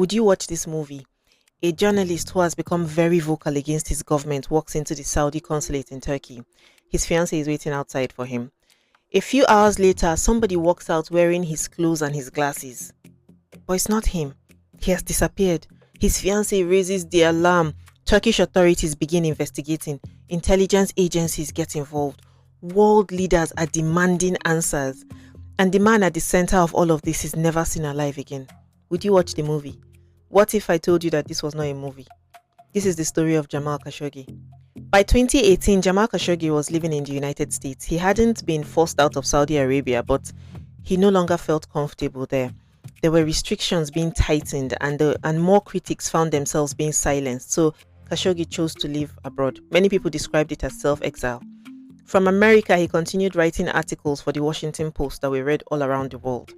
Would you watch this movie? A journalist who has become very vocal against his government walks into the Saudi consulate in Turkey. His fiancée is waiting outside for him. A few hours later, somebody walks out wearing his clothes and his glasses. But it's not him. He has disappeared. His fiancée raises the alarm. Turkish authorities begin investigating. Intelligence agencies get involved. World leaders are demanding answers. And the man at the center of all of this is never seen alive again. Would you watch the movie? What if I told you that this was not a movie? This is the story of Jamal Khashoggi. By 2018, Jamal Khashoggi was living in the United States. He hadn't been forced out of Saudi Arabia, but he no longer felt comfortable there. There were restrictions being tightened, and more critics found themselves being silenced. So Khashoggi chose to live abroad. Many people described it as self-exile. From America, he continued writing articles for the Washington Post that were read all around the world.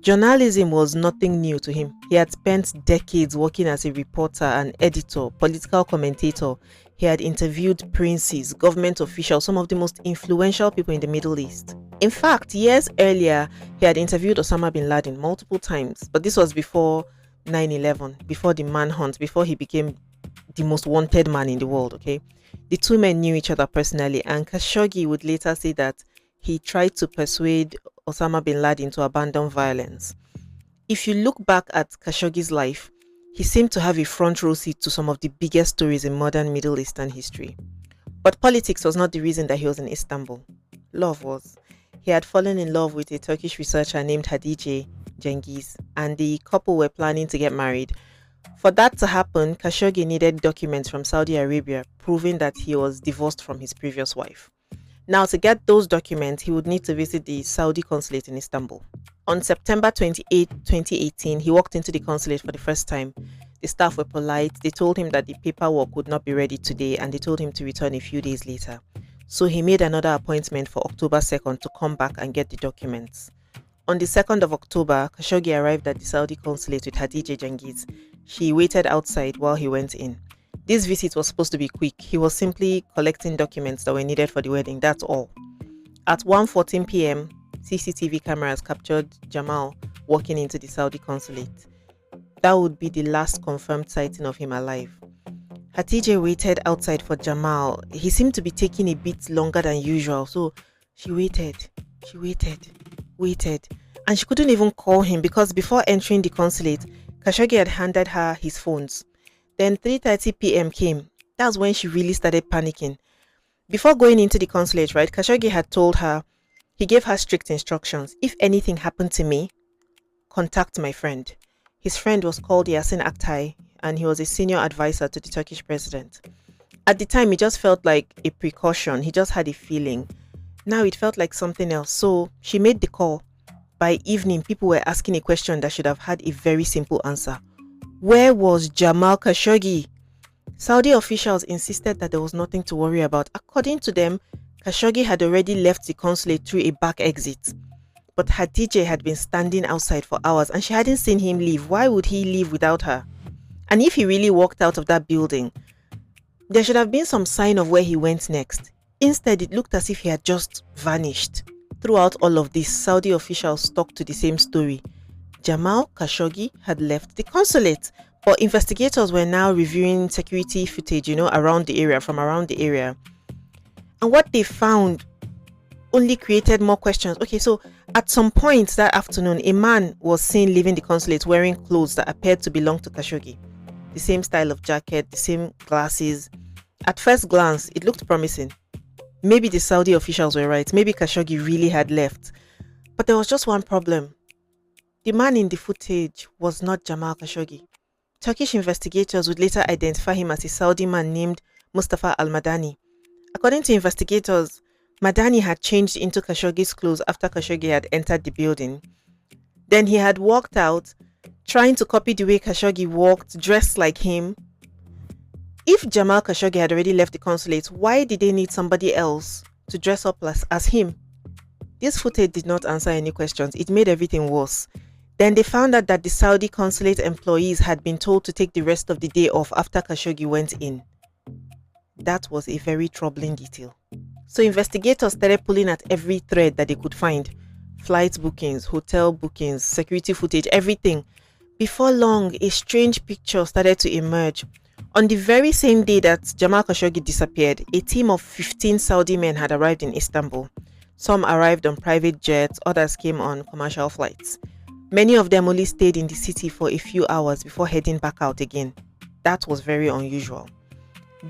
Journalism was nothing new to him. He had spent decades working as a reporter, an editor, political commentator. He had interviewed princes, government officials, some of the most influential people in the Middle East. In fact, years earlier, he had interviewed Osama bin Laden multiple times, but this was before 9/11, before the manhunt, before he became the most wanted man in the world, okay? The two men knew each other personally, and Khashoggi would later say that he tried to persuade Osama bin Laden to abandon violence. If you look back at Khashoggi's life, he seemed to have a front row seat to some of the biggest stories in modern Middle Eastern history. But politics was not the reason that he was in Istanbul. Love was. He had fallen in love with a Turkish researcher named Hatice Cengiz, and the couple were planning to get married. For that to happen, Khashoggi needed documents from Saudi Arabia proving that he was divorced from his previous wife. Now, to get those documents, he would need to visit the Saudi consulate in Istanbul. On September 28, 2018, he walked into the consulate for the first time. The staff were polite. They told him that the paperwork would not be ready today, and they told him to return a few days later. So he made another appointment for October 2nd to come back and get the documents. On the 2nd of October, Khashoggi arrived at the Saudi consulate with Hatice Cengiz. She waited outside while he went in. This visit was supposed to be quick. He was simply collecting documents that were needed for the wedding, that's all. At 1:14 p.m., CCTV cameras captured Jamal walking into the Saudi consulate. That would be the last confirmed sighting of him alive. Hatice waited outside for Jamal. He seemed to be taking a bit longer than usual, so she waited, waited, and she couldn't even call him because before entering the consulate, Khashoggi had handed her his phones. Then 3:30 p.m. came. That's when she really started panicking. Before going into the consulate, right, Khashoggi had told her, he gave her strict instructions. If anything happened to me, contact my friend. His friend was called Yasin Aktay, and he was a senior advisor to the Turkish president. At the time, it just felt like a precaution. He just had a feeling. Now it felt like something else. So she made the call. By evening, people were asking a question that should have had a very simple answer. Where was Jamal Khashoggi? Saudi officials insisted that there was nothing to worry about. According to them, Khashoggi had already left the consulate through a back exit. But Hatice had been standing outside for hours and she hadn't seen him leave. Why would he leave without her? And if he really walked out of that building, there should have been some sign of where he went next. Instead, it looked as if he had just vanished. Throughout all of this, Saudi officials stuck to the same story. Jamal Khashoggi had left the consulate, but investigators were now reviewing security footage, around the area. And what they found only created more questions. Okay, so at some point that afternoon, a man was seen leaving the consulate wearing clothes that appeared to belong to Khashoggi. The same style of jacket, the same glasses. At first glance, it looked promising. Maybe the Saudi officials were right. Maybe Khashoggi really had left. But there was just one problem. The man in the footage was not Jamal Khashoggi. Turkish investigators would later identify him as a Saudi man named Mustafa al-Madani. According to investigators, Madani had changed into Khashoggi's clothes after Khashoggi had entered the building. Then he had walked out, trying to copy the way Khashoggi walked, dressed like him. If Jamal Khashoggi had already left the consulate, why did they need somebody else to dress up as him? This footage did not answer any questions. It made everything worse. Then they found out that the Saudi consulate employees had been told to take the rest of the day off after Khashoggi went in. That was a very troubling detail. So investigators started pulling at every thread that they could find. Flight bookings, hotel bookings, security footage, everything. Before long, a strange picture started to emerge. On the very same day that Jamal Khashoggi disappeared, a team of 15 Saudi men had arrived in Istanbul. Some arrived on private jets, others came on commercial flights. Many of them only stayed in the city for a few hours before heading back out again. That was very unusual.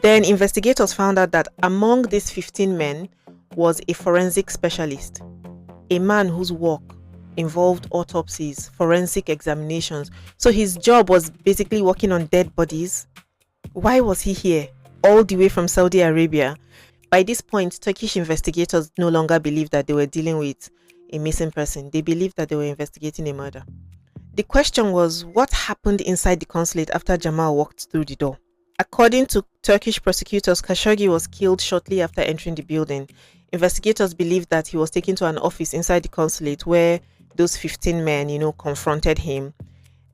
Then investigators found out that among these 15 men was a forensic specialist, a man whose work involved autopsies, forensic examinations. So his job was basically working on dead bodies. Why was he here, all the way from Saudi Arabia? By this point, Turkish investigators no longer believed that they were dealing with a missing person. They believed that they were investigating a murder. The question was, what happened inside the consulate after Jamal walked through the door? According to Turkish prosecutors, Khashoggi was killed shortly after entering the building. Investigators believed that he was taken to an office inside the consulate where those 15 men, confronted him.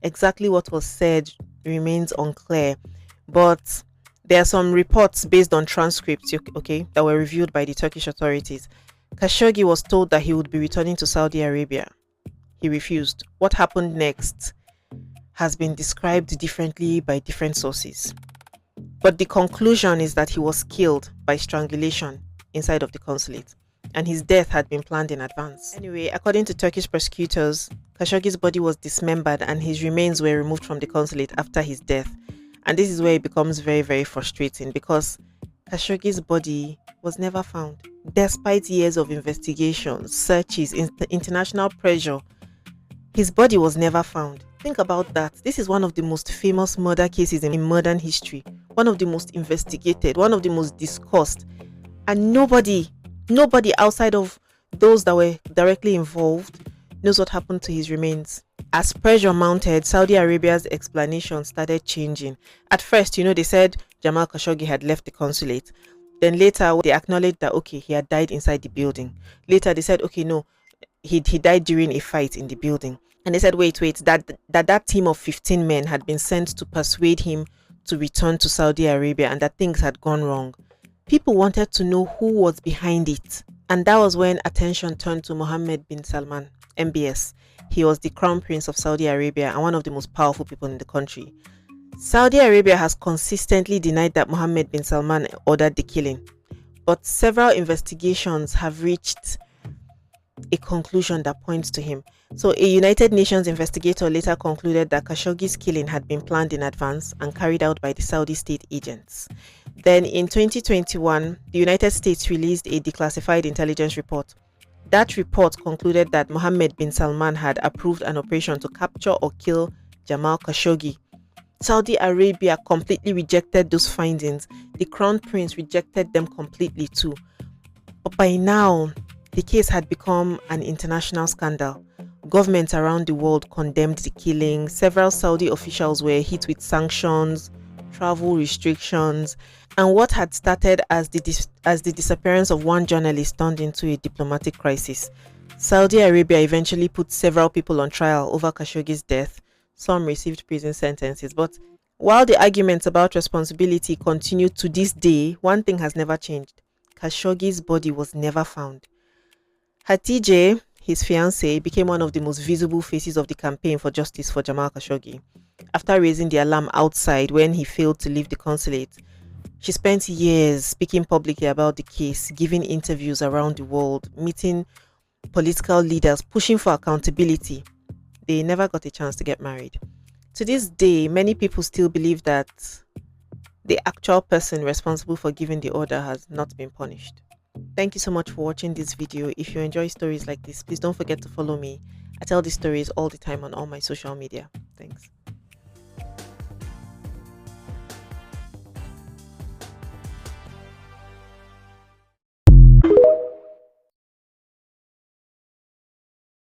Exactly what was said remains unclear, but there are some reports based on transcripts, okay, that were reviewed by the Turkish authorities. Khashoggi was told that he would be returning to Saudi Arabia. He refused. What happened next has been described differently by different sources. But the conclusion is that he was killed by strangulation inside of the consulate, and his death had been planned in advance. Anyway, according to Turkish prosecutors, Khashoggi's body was dismembered and his remains were removed from the consulate after his death. And this is where it becomes very, very frustrating, because Khashoggi's body was never found. Despite years of investigations, searches, international pressure, his body was never found. Think about that. This is one of the most famous murder cases in modern history, one of the most investigated, one of the most discussed, and nobody outside of those that were directly involved knows what happened to his remains. As pressure mounted, Saudi Arabia's explanation started changing. At first, they said Jamal Khashoggi had left the consulate. Then later, they acknowledged that, okay, he had died inside the building. Later, they said, okay, no, he died during a fight in the building. And they said, wait, that team of 15 men had been sent to persuade him to return to Saudi Arabia and that things had gone wrong. People wanted to know who was behind it. And that was when attention turned to Mohammed bin Salman, MBS. He was the crown prince of Saudi Arabia and one of the most powerful people in the country. Saudi Arabia has consistently denied that Mohammed bin Salman ordered the killing, but several investigations have reached a conclusion that points to him. So a United Nations investigator later concluded that Khashoggi's killing had been planned in advance and carried out by the Saudi state agents. Then in 2021, the United States released a declassified intelligence report. That report concluded that Mohammed bin Salman had approved an operation to capture or kill Jamal Khashoggi. Saudi Arabia completely rejected those findings. The Crown Prince rejected them completely too. But by now, the case had become an international scandal. Governments around the world condemned the killing. Several Saudi officials were hit with sanctions, travel restrictions, and what had started as the disappearance of one journalist turned into a diplomatic crisis. Saudi Arabia eventually put several people on trial over Khashoggi's death. Some received prison sentences. But while the arguments about responsibility continue to this day, one thing has never changed. Khashoggi's body was never found. Hatice, his fiancée, became one of the most visible faces of the campaign for justice for Jamal Khashoggi. After raising the alarm outside when he failed to leave the consulate, she spent years speaking publicly about the case, giving interviews around the world, meeting political leaders, pushing for accountability. They never got a chance to get married. To this day, many people still believe that the actual person responsible for giving the order has not been punished. Thank you so much for watching this video. If you enjoy stories like this, please don't forget to follow me. I tell these stories all the time on all my social media. Thanks.